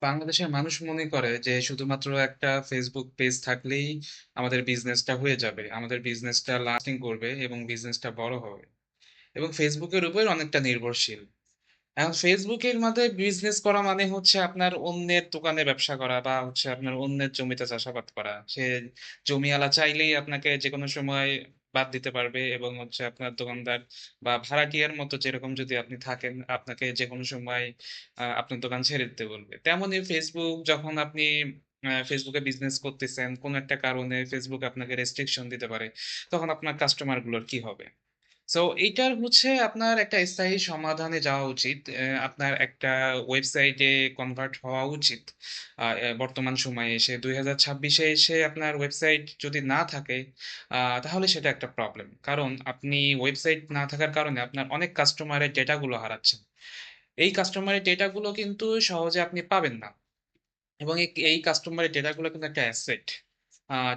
বাংলাদেশের মানুষ মনে করে যে শুধুমাত্র একটা ফেসবুক পেজ থাকলেই আমাদের বিজনেসটা হয়ে যাবে, আমাদের বিজনেসটা লাস্টিং করবে এবং বিজনেসটা বড় হবে, এবং ফেসবুকের উপর অনেকটা নির্ভরশীল। এখন ফেসবুকের মধ্যে বিজনেস করা মানে হচ্ছে আপনার অন্যের দোকানে ব্যবসা করা, বা হচ্ছে আপনার অন্যের জমিতে চাষাবাদ করা। সে জমিওয়ালা চাইলেই আপনাকে যে কোনো সময় বাদ দিতে পারবে, এবং হচ্ছে আপনার দোকানদার বা ভাড়াটিয়ার মতো যেরকম যদি আপনি থাকেন, আপনাকে যে কোনো সময় আপনার দোকান ছেড়ে দিতে বলবে। তেমনই ফেসবুক, যখন আপনি ফেসবুকে বিজনেস করতেছেন, কোন একটা কারণে ফেসবুক আপনাকে রেস্ট্রিকশন দিতে পারে, তখন আপনার কাস্টমার গুলোর কি হবে? সো এইটার হচ্ছে আপনার একটা স্থায়ী সমাধানে যাওয়া উচিত। আপনার একটা ওয়েবসাইটে কনভার্ট হওয়া উচিত। বর্তমান সময়ে এসে 2026-এ এসে আপনার ওয়েবসাইট যদি না থাকে, তাহলে সেটা একটা প্রবলেম। কারণ আপনি ওয়েবসাইট না থাকার কারণে আপনার অনেক কাস্টমারের ডেটাগুলো হারাচ্ছেন। এই কাস্টমারের ডেটাগুলো কিন্তু সহজে আপনি পাবেন না, এবং এই কাস্টমারের ডেটাগুলো কিন্তু একটা অ্যাসেট।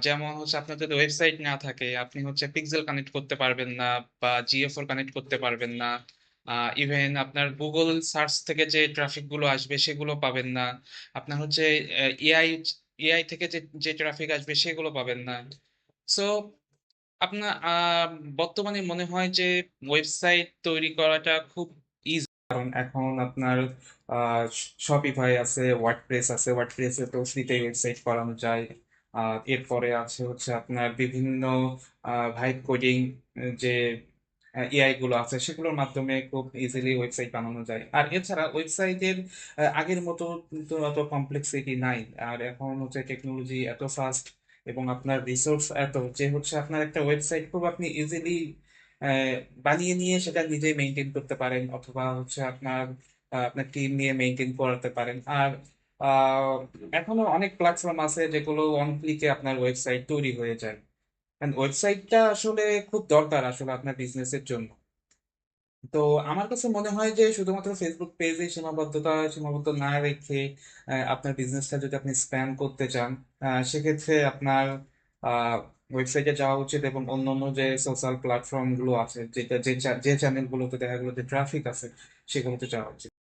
যেমন হচ্ছে আপনার যদি ওয়েবসাইট না থাকে, আপনি হচ্ছে পিক্সেল কানেক্ট করতে পারবেন না, বা জিএফও কানেক্ট করতে পারবেন না। ইভেন আপনার গুগল সার্চ থেকে যে ট্রাফিক গুলো আসবে সেগুলো পাবেন না। আপনার হচ্ছে এআই এআই থেকে যে যে ট্রাফিক আসবে সেগুলো পাবেন না। সো আপনার বর্তমানে মনে হয় যে ওয়েবসাইট তৈরি করাটা খুব ইজি। কারণ এখন আপনার শপিফাই আছে, ওয়ার্ডপ্রেস আছে, ওয়ার্ডপ্রেসে তো ফ্রিতে ওয়েবসাইট করানো যায়। এরপরে আছে হচ্ছে আপনার বিভিন্ন ভাইব কোডিং যে এআই গুলো আছে, সেগুলোর মাধ্যমে খুব ইজিলি ওয়েবসাইট বানানো যায়। আর এছাড়া ওয়েবসাইটের আগের মতো কিন্তু অত কমপ্লেক্সিটি নাই। আর এখন হচ্ছে টেকনোলজি এত ফাস্ট এবং আপনার রিসোর্স এত, যে হচ্ছে আপনার একটা ওয়েবসাইট খুব আপনি ইজিলি বানিয়ে নিয়ে সেটা নিজেই মেনটেন করতে পারেন, অথবা হচ্ছে আপনার টিম নিয়ে মেনটেন করাতে পারেন। আর আহ, এখনো অনেক প্ল্যাটফর্ম আছে যেগুলো অন ক্লিকে আপনার ওয়েবসাইট তৈরি হয়ে যায়। কারণ ওয়েবসাইটটা আসলে খুব দরকার আসলে আপনার বিজনেসের জন্য। তো আমার কাছে মনে হয় যে শুধুমাত্র ফেসবুক পেজে সীমাবদ্ধ না রেখে আপনার বিজনেসটা যদি আপনি স্প্যান করতে চান, সেক্ষেত্রে আপনার ওয়েবসাইটে যাওয়া উচিত, এবং অন্যান্য যে সোশ্যাল প্ল্যাটফর্ম গুলো আছে, যেটা যে চ্যানেলগুলোতে দেখা গেলো যে ট্রাফিক আছে, সেগুলোতে যাওয়া উচিত।